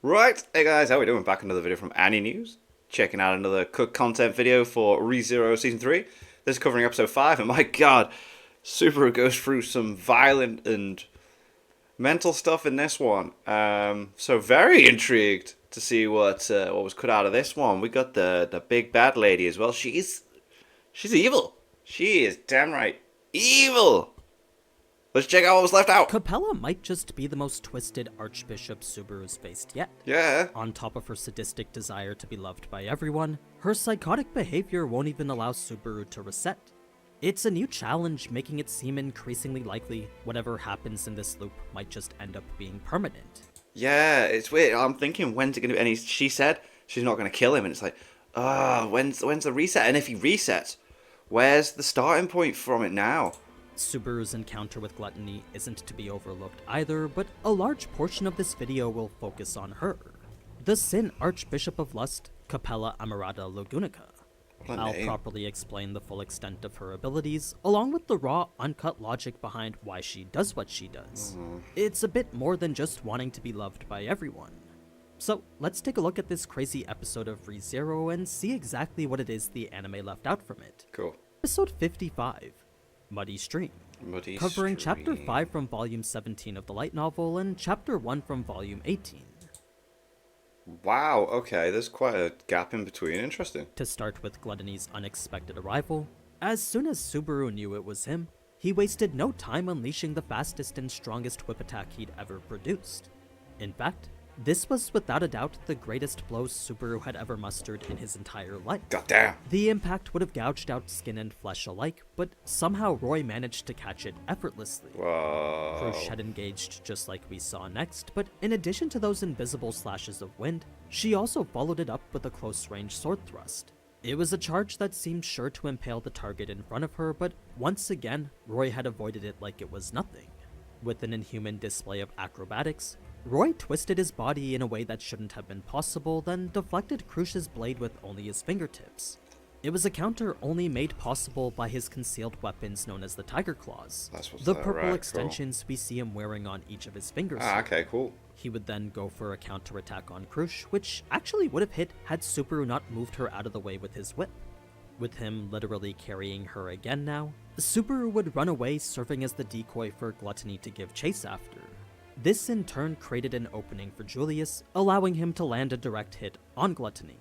Right, hey guys, how we doing? Back another video from Annie News. Checking out another cook content video for ReZero Season 3. This is covering episode 5, and my god, Subaru goes through some violent and mental stuff in this one. So very intrigued to see what was cut out of this one. We got the big bad lady as well. She's evil. She is damn right evil. Let's check out what was left out. Capella might just be the most twisted Archbishop Subaru's faced yet. Yeah. On top of her sadistic desire to be loved by everyone, her psychotic behavior won't even allow Subaru to reset. It's a new challenge, making it seem increasingly likely whatever happens in this loop might just end up being permanent. Yeah, it's weird. I'm thinking, when's it going to be? And she said she's not going to kill him, and it's like, when's the reset? And if he resets, where's the starting point from it now? Subaru's encounter with Gluttony isn't to be overlooked either, but a large portion of this video will focus on her. The Sin Archbishop of Lust, Capella Amarata Logunica. I'll properly explain the full extent of her abilities, along with the raw, uncut logic behind why she does what she does. It's a bit more than just wanting to be loved by everyone. So, let's take a look at this crazy episode of ReZero and see exactly what it is the anime left out from it. Cool. Episode 55, Muddy Stream. Covering Chapter 5 from Volume 17 of the light novel and Chapter 1 from Volume 18. Wow, okay, there's quite a gap in between. Interesting. To start with Gluttony's unexpected arrival, as soon as Subaru knew it was him, he wasted no time unleashing the fastest and strongest whip attack he'd ever produced. In fact, this was without a doubt the greatest blow Subaru had ever mustered in his entire life. Goddamn. The impact would have gouged out skin and flesh alike, but somehow Roy managed to catch it effortlessly. Whoa. Crush had engaged just like we saw next, but in addition to those invisible slashes of wind, she also followed it up with a close-range sword thrust. It was a charge that seemed sure to impale the target in front of her, but once again, Roy had avoided it like it was nothing. With an inhuman display of acrobatics, Roy twisted his body in a way that shouldn't have been possible, then deflected Krush's blade with only his fingertips. It was a counter only made possible by his concealed weapons known as the Tiger Claws, the purple extensions we see him wearing on each of his fingers. Okay, cool. He would then go for a counterattack on Krush, which actually would have hit had Subaru not moved her out of the way with his whip. With him literally carrying her again now, Subaru would run away, serving as the decoy for Gluttony to give chase after. This in turn created an opening for Julius, allowing him to land a direct hit on Gluttony.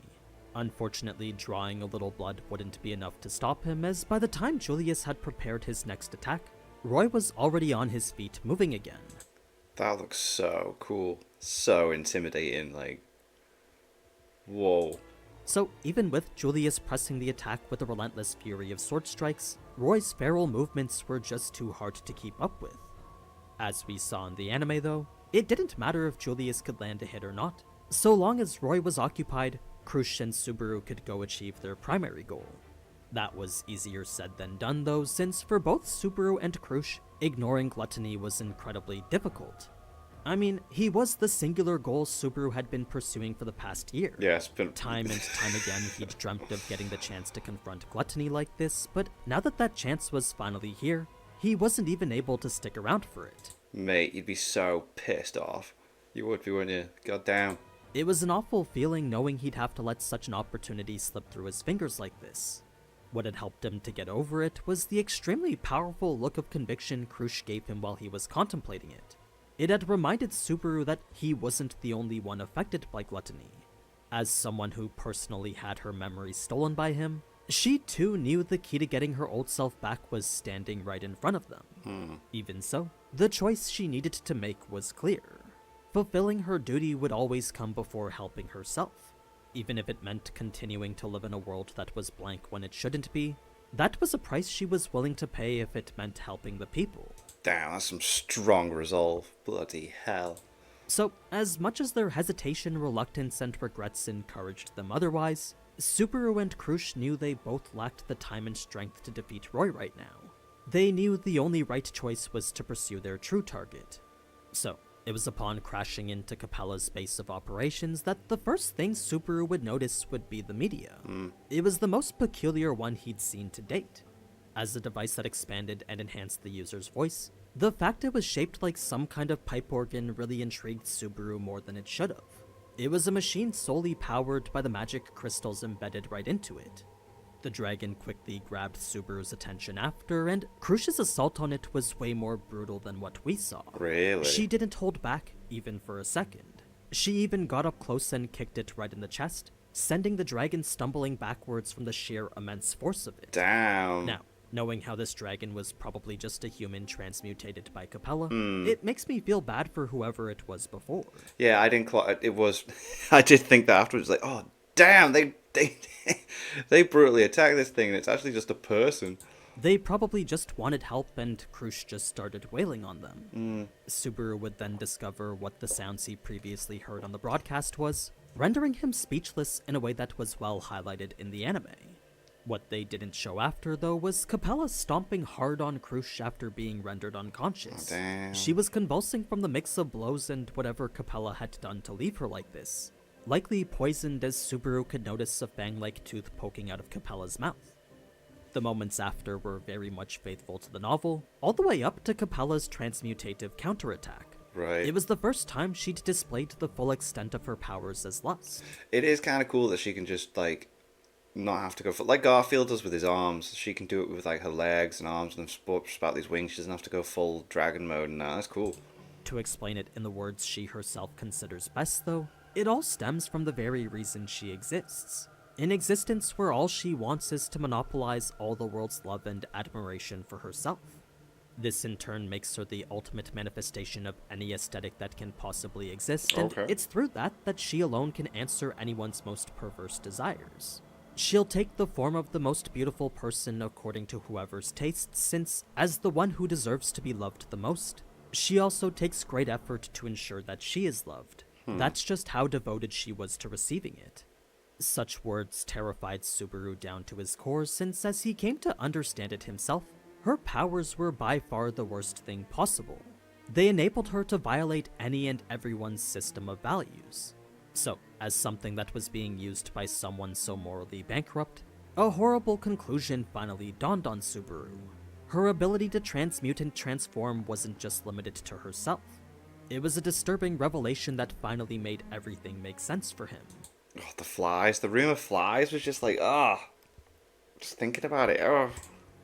Unfortunately, drawing a little blood wouldn't be enough to stop him, as by the time Julius had prepared his next attack, Roy was already on his feet, moving again. That looks so cool. So intimidating, like... Whoa. So, even with Julius pressing the attack with a relentless fury of sword strikes, Roy's feral movements were just too hard to keep up with. As we saw in the anime though, it didn't matter if Julius could land a hit or not. So long as Roy was occupied, Krush and Subaru could go achieve their primary goal. That was easier said than done though, since for both Subaru and Krush, ignoring Gluttony was incredibly difficult. I mean, he was the singular goal Subaru had been pursuing for the past year. Yeah, it's been... Time and time again, he'd dreamt of getting the chance to confront Gluttony like this, but now that that chance was finally here, he wasn't even able to stick around for it. Mate, you'd be so pissed off. You would be, wouldn't you? God damn. It was an awful feeling knowing he'd have to let such an opportunity slip through his fingers like this. What had helped him to get over it was the extremely powerful look of conviction Krush gave him while he was contemplating it. It had reminded Subaru that he wasn't the only one affected by Gluttony. As someone who personally had her memory stolen by him, she too knew the key to getting her old self back was standing right in front of them. Even so, the choice she needed to make was clear. Fulfilling her duty would always come before helping herself. Even if it meant continuing to live in a world that was blank when it shouldn't be, that was a price she was willing to pay if it meant helping the people. Damn, that's some strong resolve. Bloody hell. So, as much as their hesitation, reluctance, and regrets encouraged them otherwise, Subaru and Krush knew they both lacked the time and strength to defeat Roy right now. They knew the only right choice was to pursue their true target. So, it was upon crashing into Capella's base of operations that the first thing Subaru would notice would be the media. It was the most peculiar one he'd seen to date. As a device that expanded and enhanced the user's voice, the fact it was shaped like some kind of pipe organ really intrigued Subaru more than it should have. It was a machine solely powered by the magic crystals embedded right into it. The dragon quickly grabbed Subaru's attention after, and Krush's assault on it was way more brutal than what we saw. Really? She didn't hold back, even for a second. She even got up close and kicked it right in the chest, sending the dragon stumbling backwards from the sheer immense force of it. Damn. Now, knowing how this dragon was probably just a human transmutated by Capella, it makes me feel bad for whoever it was before. Yeah, I didn't quite. It was. I did think that afterwards, like, oh damn, they brutally attacked this thing, and it's actually just a person. They probably just wanted help, and Krush just started wailing on them. Subaru would then discover what the sounds he previously heard on the broadcast was, rendering him speechless in a way that was well highlighted in the anime. What they didn't show after, though, was Capella stomping hard on Krush after being rendered unconscious. Oh, damn. She was convulsing from the mix of blows and whatever Capella had done to leave her like this, likely poisoned as Subaru could notice a fang-like tooth poking out of Capella's mouth. The moments after were very much faithful to the novel, all the way up to Capella's transmutative counterattack. Right. It was the first time she'd displayed the full extent of her powers as Lust. It is kind of cool that she can just, like, not have to go like Garfield does with his arms. She can do it with, like, her legs and arms and spout these wings. She doesn't have to go full dragon mode and that. That's cool. To explain it in the words she herself considers best, though, it all stems from the very reason she exists. An existence where all she wants is to monopolize all the world's love and admiration for herself. This in turn makes her the ultimate manifestation of any aesthetic that can possibly exist, and it's through that she alone can answer anyone's most perverse desires. She'll take the form of the most beautiful person according to whoever's taste, since, as the one who deserves to be loved the most, she also takes great effort to ensure that she is loved. That's just how devoted she was to receiving it. Such words terrified Subaru down to his core, since as he came to understand it himself, her powers were by far the worst thing possible. They enabled her to violate any and everyone's system of values. So, as something that was being used by someone so morally bankrupt, a horrible conclusion finally dawned on Subaru. Her ability to transmute and transform wasn't just limited to herself. It was a disturbing revelation that finally made everything make sense for him. Oh, the flies. The room of flies was just like, just thinking about it.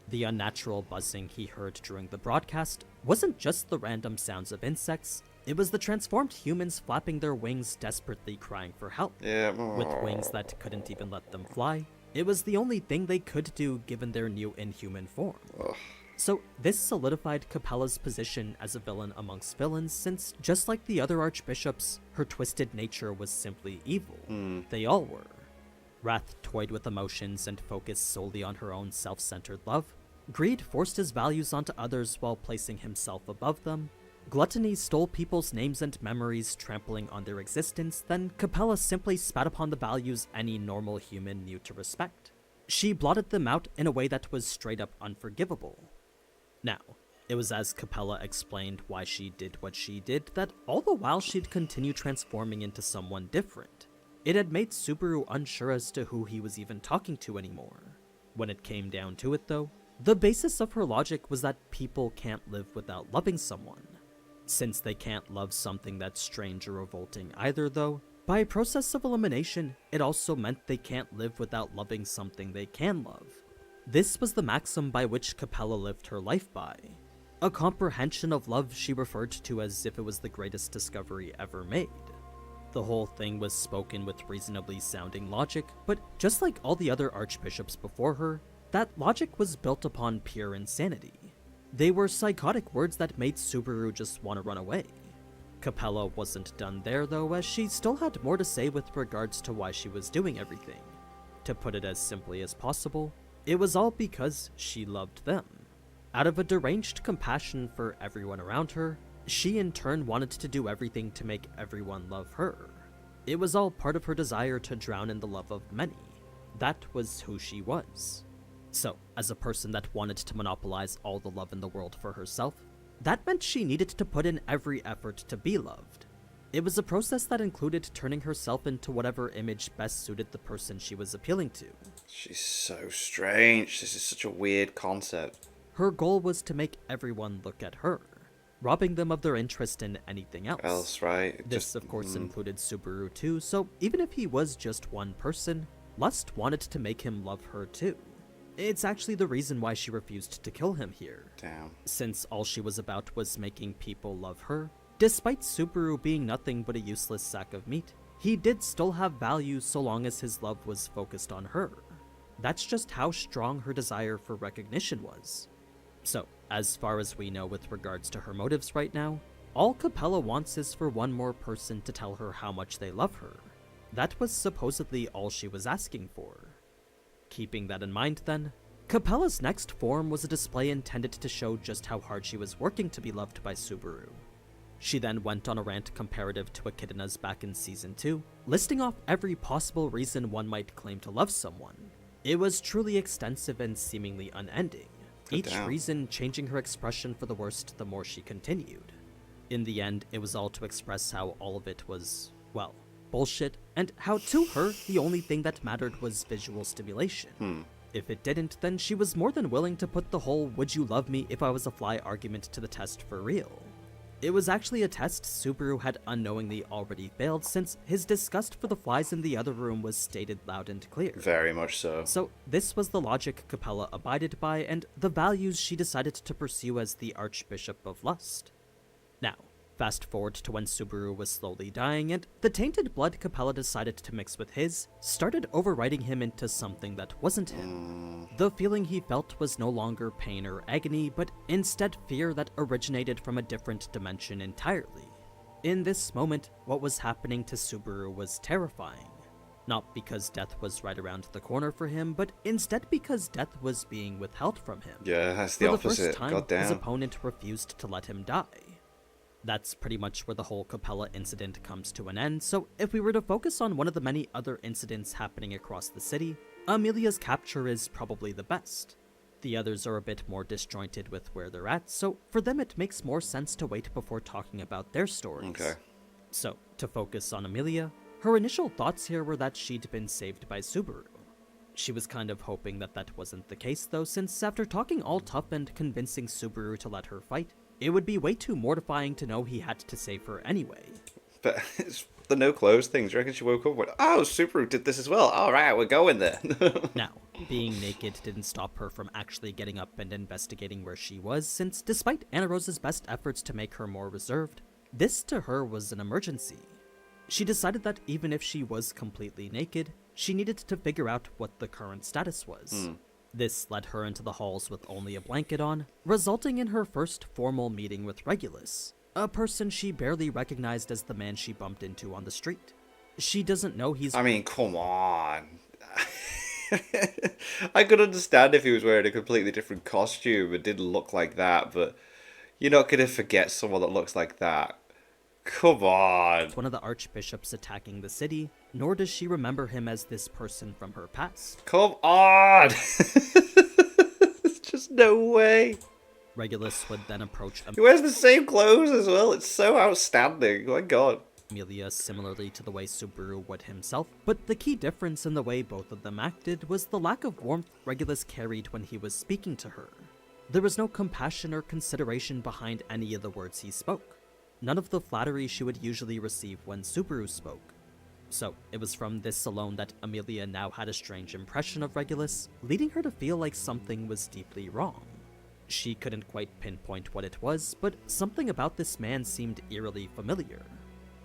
The unnatural buzzing he heard during the broadcast wasn't just the random sounds of insects, it was the transformed humans flapping their wings desperately crying for help. Yeah. With wings that couldn't even let them fly, it was the only thing they could do given their new inhuman form. Ugh. So this solidified Capella's position as a villain amongst villains, since just like the other archbishops, her twisted nature was simply evil. They all were. Wrath toyed with emotions and focused solely on her own self-centered love. Greed forced his values onto others while placing himself above them. Gluttony stole people's names and memories, trampling on their existence. Then Capella simply spat upon the values any normal human knew to respect. She blotted them out in a way that was straight up unforgivable. Now, it was as Capella explained why she did what she did that all the while she'd continue transforming into someone different. It had made Subaru unsure as to who he was even talking to anymore. When it came down to it though, the basis of her logic was that people can't live without loving someone. Since they can't love something that's strange or revolting either though, by process of elimination, it also meant they can't live without loving something they can love. This was the maxim by which Capella lived her life by. A comprehension of love she referred to as if it was the greatest discovery ever made. The whole thing was spoken with reasonably sounding logic, but just like all the other archbishops before her, that logic was built upon pure insanity. They were psychotic words that made Subaru just want to run away. Capella wasn't done there though, as she still had more to say with regards to why she was doing everything. To put it as simply as possible, it was all because she loved them. Out of a deranged compassion for everyone around her, she in turn wanted to do everything to make everyone love her. It was all part of her desire to drown in the love of many. That was who she was. So, as a person that wanted to monopolize all the love in the world for herself, that meant she needed to put in every effort to be loved. It was a process that included turning herself into whatever image best suited the person she was appealing to. She's so strange. This is such a weird concept. Her goal was to make everyone look at her. robbing them of their interest in anything else. Right? This, of course, included Subaru too, so even if he was just one person, Lust wanted to make him love her too. It's actually the reason why she refused to kill him here. Damn. Since all she was about was making people love her, despite Subaru being nothing but a useless sack of meat, he did still have value so long as his love was focused on her. That's just how strong her desire for recognition was. So, as far as we know with regards to her motives right now, all Capella wants is for one more person to tell her how much they love her. That was supposedly all she was asking for. Keeping that in mind then, Capella's next form was a display intended to show just how hard she was working to be loved by Subaru. She then went on a rant comparative to Echidna's back in Season 2, listing off every possible reason one might claim to love someone. It was truly extensive and seemingly unending, each reason changing her expression for the worst the more she continued. In the end, it was all to express how all of it was, well, bullshit, and how to her, the only thing that mattered was visual stimulation. If it didn't, then she was more than willing to put the whole "would you love me if I was a fly" argument to the test for real. It was actually a test Subaru had unknowingly already failed, since his disgust for the flies in the other room was stated loud and clear. Very much so. So this was the logic Capella abided by, and the values she decided to pursue as the Archbishop of Lust. Now, fast forward to when Subaru was slowly dying, and the tainted blood Capella decided to mix with his started overriding him into something that wasn't him. The feeling he felt was no longer pain or agony, but instead fear that originated from a different dimension entirely. In this moment, what was happening to Subaru was terrifying. Not because death was right around the corner for him, but instead because death was being withheld from him. Yeah, that's the opposite. For the first time, Goddamn. his opponent refused to let him die. That's pretty much where the whole Capella incident comes to an end, so if we were to focus on one of the many other incidents happening across the city, Amelia's capture is probably the best. The others are a bit more disjointed with where they're at, so for them it makes more sense to wait before talking about their stories. Okay. So, to focus on Amelia, her initial thoughts here were that she'd been saved by Subaru. She was kind of hoping that that wasn't the case though, since after talking all tough and convincing Subaru to let her fight, it would be way too mortifying to know he had to save her anyway. But it's the no clothes thing. Do you reckon she woke up and went, "Oh, Subaru did this as well. All right, we're going there." Now, being naked didn't stop her from actually getting up and investigating where she was, since despite Anna Rose's best efforts to make her more reserved, this to her was an emergency. She decided that even if she was completely naked, she needed to figure out what the current status was. This led her into the halls with only a blanket on, resulting in her first formal meeting with Regulus, a person she barely recognized as the man she bumped into on the street. She doesn't know he's— I mean, come on. I could understand if he was wearing a completely different costume and didn't look like that, but you're not going to forget someone that looks like that. Come on. one of the archbishops attacking the city, nor does she remember him as this person from her past. Come on. There's just no way. Regulus would then approach He wears the same clothes as well. It's so outstanding. My God. Amelia similarly to the way Subaru would himself, but the key difference in the way both of them acted was the lack of warmth Regulus carried when he was speaking to her. There was no compassion or consideration behind any of the words he spoke. None of the flattery she would usually receive when Subaru spoke. So, it was from this alone that Amelia now had a strange impression of Regulus, leading her to feel like something was deeply wrong. She couldn't quite pinpoint what it was, but something about this man seemed eerily familiar.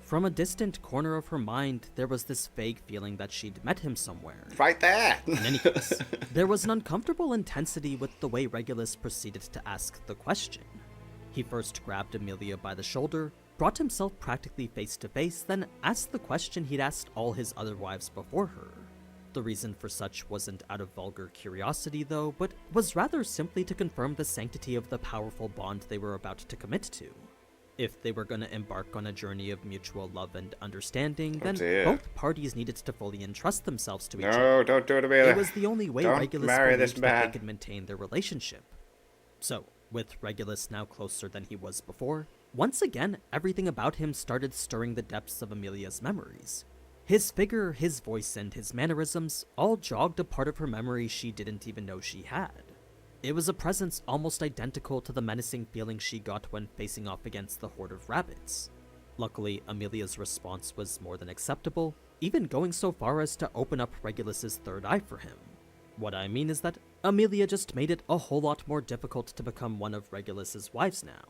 From a distant corner of her mind, there was this vague feeling that she'd met him somewhere. Right there. In any case, there was an uncomfortable intensity with the way Regulus proceeded to ask the question. He first grabbed Amelia by the shoulder, brought himself practically face to face, then asked the question he'd asked all his other wives before her. The reason for such wasn't out of vulgar curiosity though, but was rather simply to confirm the sanctity of the powerful bond they were about to commit to. If they were going to embark on a journey of mutual love and understanding, then both parties needed to fully entrust themselves to each other. No, don't do it, Amelia. It was the only way Regulus believed that they could maintain their relationship. So, with Regulus now closer than he was before, once again, everything about him started stirring the depths of Amelia's memories. His figure, his voice, and his mannerisms all jogged a part of her memory she didn't even know she had. It was a presence almost identical to the menacing feeling she got when facing off against the horde of rabbits. Luckily, Amelia's response was more than acceptable, even going so far as to open up Regulus's third eye for him. What I mean is that Amelia just made it a whole lot more difficult to become one of Regulus's wives now.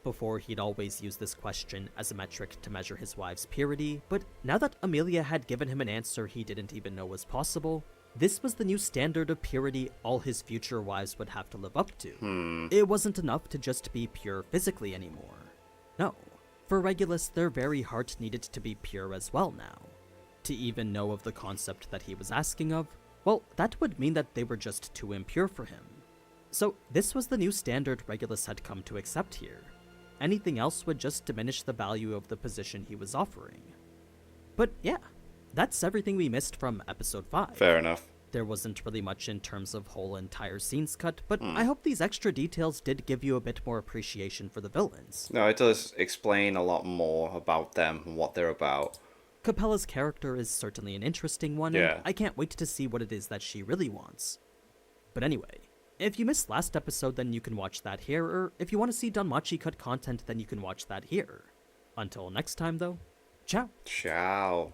Before, he'd always used this question as a metric to measure his wife's purity, but now that Amelia had given him an answer he didn't even know was possible, this was the new standard of purity all his future wives would have to live up to. It wasn't enough to just be pure physically anymore. No. For Regulus, their very heart needed to be pure as well now. To even know of the concept that he was asking of, well, that would mean that they were just too impure for him. So this was the new standard Regulus had come to accept here. Anything else would just diminish the value of the position he was offering. But yeah, that's everything we missed from episode 5. Fair enough. There wasn't really much in terms of whole entire scenes cut, but I hope these extra details did give you a bit more appreciation for the villains. No, it does explain a lot more about them and what they're about. Capella's character is certainly an interesting one, Yeah. and I can't wait to see what it is that she really wants. But anyway, if you missed last episode, then you can watch that here, or if you want to see Danmachi cut content, then you can watch that here. Until next time, though, ciao. Ciao.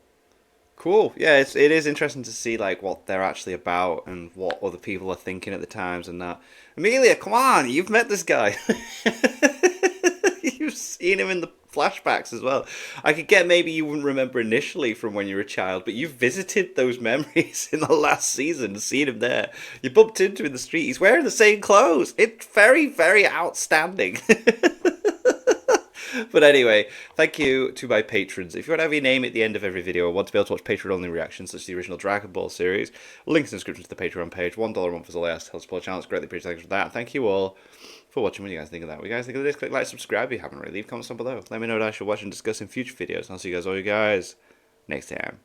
Cool. Yeah, it is interesting to see like what they're actually about and what other people are thinking at the times and that. Amelia, come on, you've met this guy. You've seen him in the flashbacks as well. I could get maybe you wouldn't remember initially from when you were a child, but you've visited those memories in the last season, seen him there. You bumped into him in the street. He's wearing the same clothes. It's very, very outstanding. But anyway, thank you to my patrons. If you want to have your name at the end of every video or want to be able to watch Patreon-only reactions such as the original Dragon Ball series, links in the description to the Patreon page. $1 a month is all I ask to help support the channel. It's greatly appreciated for that. And thank you all for watching. What do you guys think of that? What do you guys think of this? Click like, subscribe if you haven't already. Leave comments down below. Let me know what I should watch and discuss in future videos. And I'll see you guys next time.